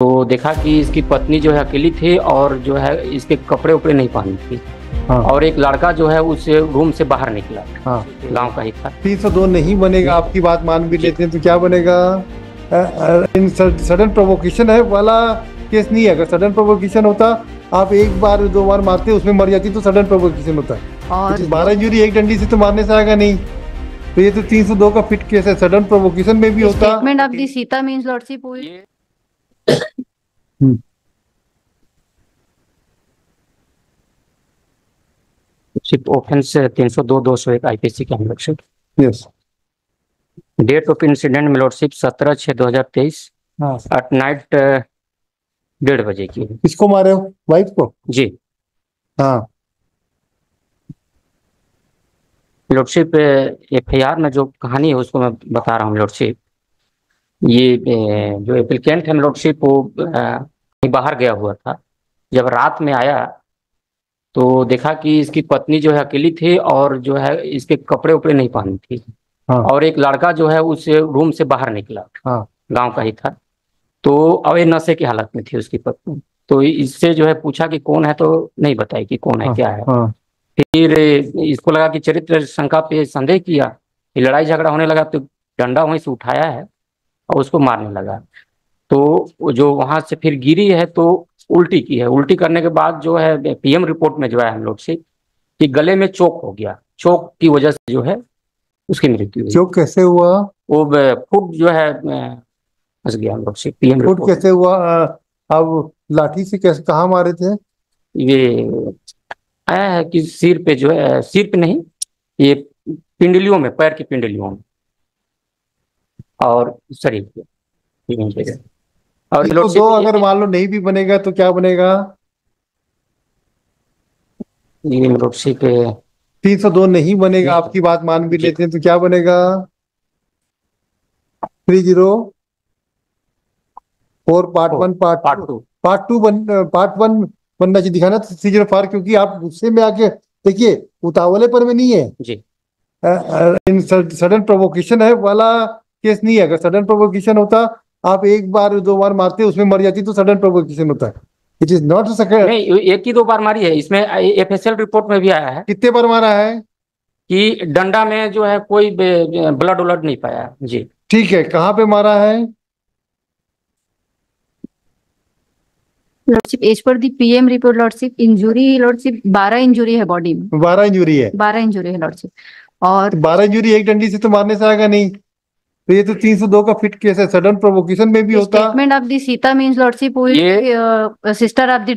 तो देखा कि इसकी पत्नी जो है अकेली थी और जो है इसके कपड़े उपड़े नहीं पहनी थी। हाँ। और एक लड़का जो है उस रूम से बाहर निकला। हाँ। गांव का ही था। 302 नहीं बनेगा, आपकी बात मान भी लेते हैं तो क्या बनेगा? इन सडन प्रोवोकेशन है वाला केस नहीं है। अगर सडन प्रोवोकेशन होता, आप एक बार दो बार मारते उसमें मर जाती तो सडन प्रोवोकेशन होता है। और 12 इंजुरी एक डंडी से तो मारने से आएगा नहीं, तो ये तो 302 का फिट केस है। सडन प्रोवोकेशन में भी होता। Statement of the Sita means lordship offence 302-201 IPC के हम लोग से। यस। डेट ऑफ इंसिडेंट में लॉर्डशिप 17/6/2023 एट नाइट 1:30 बजे की है। किसको मारे हो? वाइफ को? जी हाँ। लॉर्डशिप एफआईआर में जो कहानी है उसको मैं बता रहा हूँ लॉर्डशिप। ये जो एप्लीकेंट है लॉर्डशिप वो कहीं बाहर गया हुआ था। जब रात में आया तो देखा कि इसकी पत्नी जो है अकेली थी और जो है इसके कपड़े उपड़े नहीं पहनी थी। हाँ। और एक लड़का जो है उस रूम से बाहर निकला। हाँ। गांव का ही था। तो अवे नशे की हालत में थी उसकी पत्नी। तो इससे जो है पूछा कि कौन है, तो नहीं बताई कि कौन है। हाँ। क्या है। हाँ। फिर इसको लगा कि चरित्र शंका पे संदेह किया कि लड़ाई झगड़ा होने लगा, तो डंडा वहीं से उठाया है और उसको मारने लगा। तो जो वहां से फिर गिरी है तो उल्टी की है। उल्टी करने के बाद जो है पीएम रिपोर्ट में जो है हम लोग से कि गले में चोक हो गया। चोक की वजह से जो है उसकी मृत्यु हुई। चोक कैसे हुआ? वो फुट जो है फंस गया हम लोग से पीएम फुट रिपोर्ट। कैसे हुआ? अब लाठी से कैसे, कहाँ मारे थे? ये आया है कि सिर पे जो है, सिर पे नहीं, ये पिंडलियों में, पैर की पिंडलियों में और शरीर पे। और तो दो अगर मान लो नहीं भी बनेगा तो क्या बनेगा? ये लॉर्डशिप 302 नहीं बनेगा, आपकी बात मान भी लेते हैं तो क्या बनेगा? 304 पार्ट 1 पार्ट 2 पार्ट 1 बनना चाहिए। दिखाना 304, क्योंकि आप गुस्से में आके देखिए, उतावले पर में नहीं है। जी इन सडन प्रोवोकेशन है वाला केस नहीं है। अगर सडन प्रोवोकेशन होता, आप एक बार दो बार मारते उसमें मर जाती तो सडन प्रोवोकेशन होता है। इट इज नॉट नहीं, एक ही दो बार मारी है। इसमें एफएसएल रिपोर्ट में भी आया है कितने बार मारा है कि डंडा में जो है कोई ब्लड उलड नहीं पाया। जी ठीक है, कहाँ पे मारा है? Lordship as per the PM report lordship injury lordship 12 injury है बॉडी में। 12 इंजुरी है। 12 इंजुरी है लॉर्डशिप। और 12 इंजुरी एक डंडी से तो मारने से आएगा नहीं, तो ये तो 302 का फिट केस है। सडन प्रोवोकेशन में भी होता। Statement of the Sita means lordship sister of the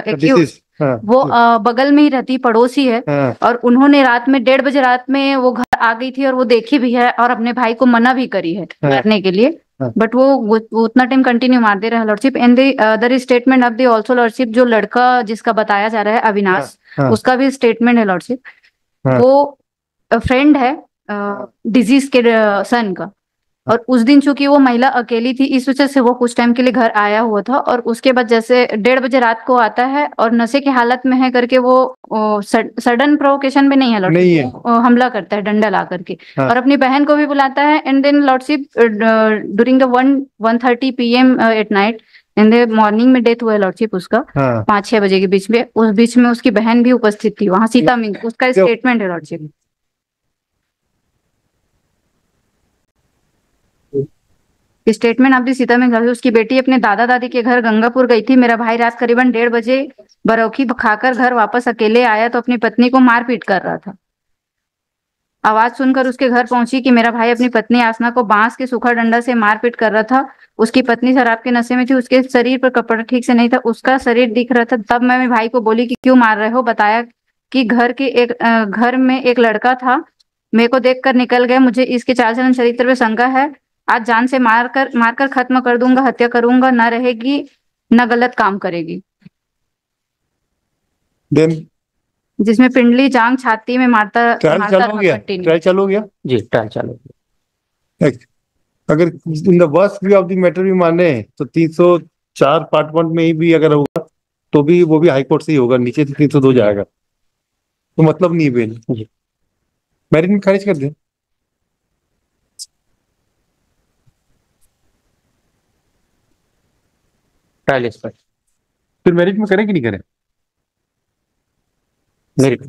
accused, वो बगल में ही रहती, पड़ोसी है। और उन्होंने रात में 1:30 बजे रात में वो घर आ गई थी और वो देखी भी है और अपने भाई को मना भी करी है करने के लिए। बट वो उतना टाइम कंटिन्यू मार दे रहा है lordship. And the other statement of the also lordship, जो लड़का जिसका बताया जा रहा है अविनाश, उसका भी स्टेटमेंट है लॉर्डशिप। वो फ्रेंड है डिजीज के सन का। और उस दिन चूंकि वो महिला अकेली थी, इस वजह से वो कुछ टाइम के लिए घर आया हुआ था। और उसके बाद जैसे 1:30 बजे रात को आता है और नशे की हालत में है करके वो सडन प्रोवोकेशन में नहीं है लॉर्डशिप, हमला करता है डंडा ला करके। और अपनी बहन को भी बुलाता है। And then lordship during the 1:30 PM at night, in the morning में डेथ हुआ है लॉर्डशिप उसका 5-6 बजे के बीच में। उस बीच में उसकी बहन भी उपस्थित थी वहां, सीता मिंग, उसका स्टेटमेंट है lordship. Statement of the Sita में उसकी बेटी अपने दादा दादी के घर गंगापुर गई थी। मेरा भाई रात करीबन 1:30 बजे बरौखी खाकर घर वापस अकेले आया तो अपनी पत्नी को मारपीट कर रहा था। आवाज सुनकर उसके घर पहुंची कि मेरा भाई अपनी पत्नी आसना को बांस के सूखा डंडा से मारपीट कर रहा था। उसकी पत्नी शराब के नशे में थी, उसके शरीर पर कपड़ा ठीक से नहीं था, उसका शरीर दिख रहा था। तब मैं मेरे भाई को बोली कि क्यों मार रहे हो। बताया कि घर में एक लड़का था, मेरे को देखकर निकल गया। मुझे इसके चाल चलन चरित्र पे शंका है। आज जान से मारकर खत्म कर दूंगा, हत्या करूंगा, न रहेगी न गलत काम करेगी। जिसमें पिंडली, जांग, छाती में मारता कंटिन्यू। ट्रायल चालू हो गया जी, ट्रायल चालू हो गया। अगर in the worst view of the matter भी माने तो 304 पार्ट 1 में ही भी अगर होगा तो भी वो भी हाई कोर्ट से ही होगा, नीचे तो 302 जाएगा, तो मतलब नहीं बेल जी, मैरिज में खारिज कर दे। Trial expert. फिर मेरिट में करें कि नहीं करें? मेरिट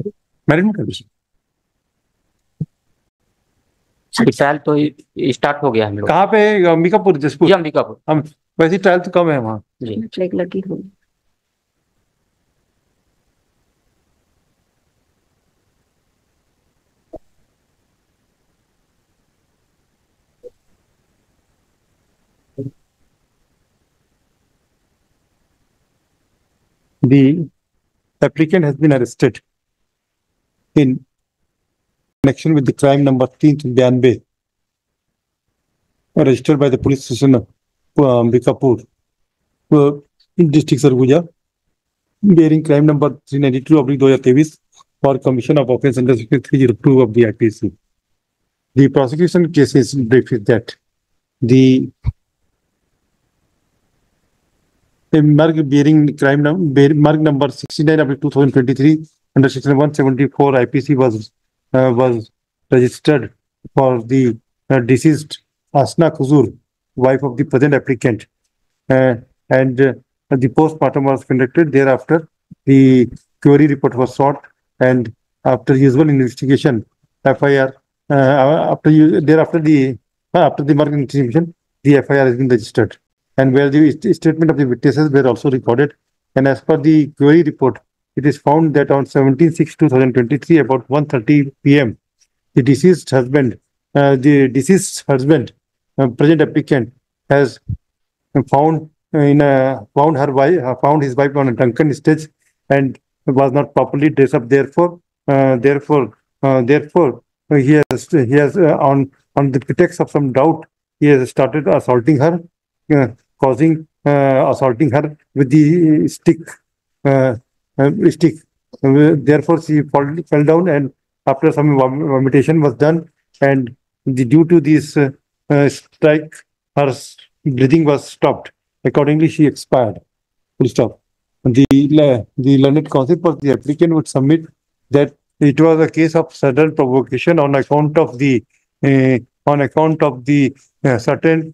में करें। ट्रायल तो स्टार्ट हो गया हम लोग। कहाँ पे? अंबिकापुर, जसपुर? अंबिकापुर। हम वैसे ट्रायल तो कम है वहाँ जी। लगी हो। The applicant has been arrested in connection with the crime number 392 registered by the police station of Ambikapur, district Sarguja, bearing crime number 392/2023 for commission of offence under section 302 of the IPC. The prosecution case is brief is that the Merg bearing crime Merg number 69/2023 under section 174 IPC was registered for the deceased Asna Khuzur, wife of the present applicant, and the post-mortem was conducted. Thereafter, the query report was sought, and after usual investigation, FIR after the Merg investigation, the FIR has been registered, and where the statement of the witnesses were also recorded. And as per the query report, it is found that on 17/6/2023, about 1:30 p.m., the deceased husband, present applicant, has found his wife on a drunken stage and was not properly dressed up. Therefore, he has on the pretext of some doubt, he has started assaulting her, assaulting her with the stick. Therefore, she fell down, and after some vomitation was done, and due to this strike, her breathing was stopped. Accordingly, she expired. Full stop. The learned counsel for the applicant would submit that it was a case of sudden provocation on account of the certain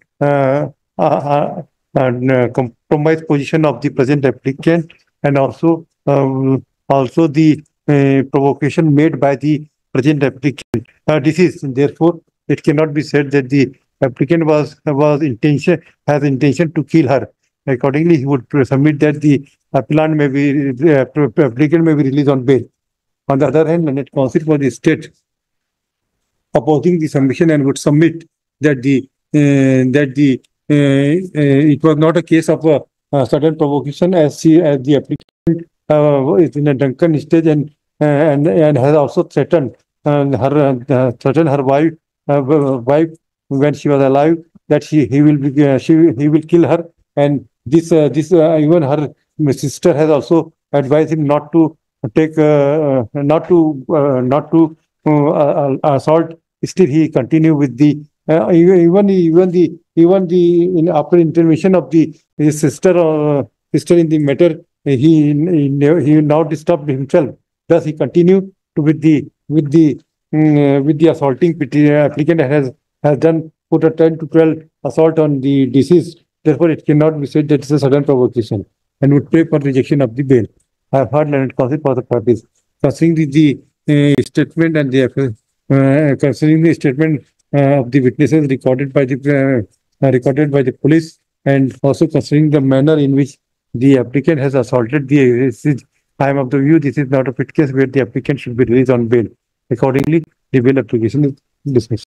compromised position of the present applicant, and also the provocation made by the present applicant deceased. Therefore, it cannot be said that the applicant has intention to kill her. Accordingly, he would submit that the applicant may be released on bail. On the other hand, learned counsel for the state opposing the submission and would submit that it was not a case of sudden provocation, as the applicant is in a drunken stage and has also threatened her wife when she was alive, that he will kill her, and this even her sister has also advised him not to assault. Still, he continued with the after intervention of his sister in the matter, he now disturbed himself. Thus, he continued with the assaulting. Applicant has done put a 10 to 12 assault on the deceased. Therefore, it cannot be said that it's a sudden provocation, and would pray for rejection of the bail. I have heard learned counsel for the parties considering the statement and considering the statement of the witnesses recorded by the police, and also considering the manner in which the applicant has assaulted the I am of the view this is not a fit case where the applicant should be released on bail. Accordingly, the bail application is dismissed.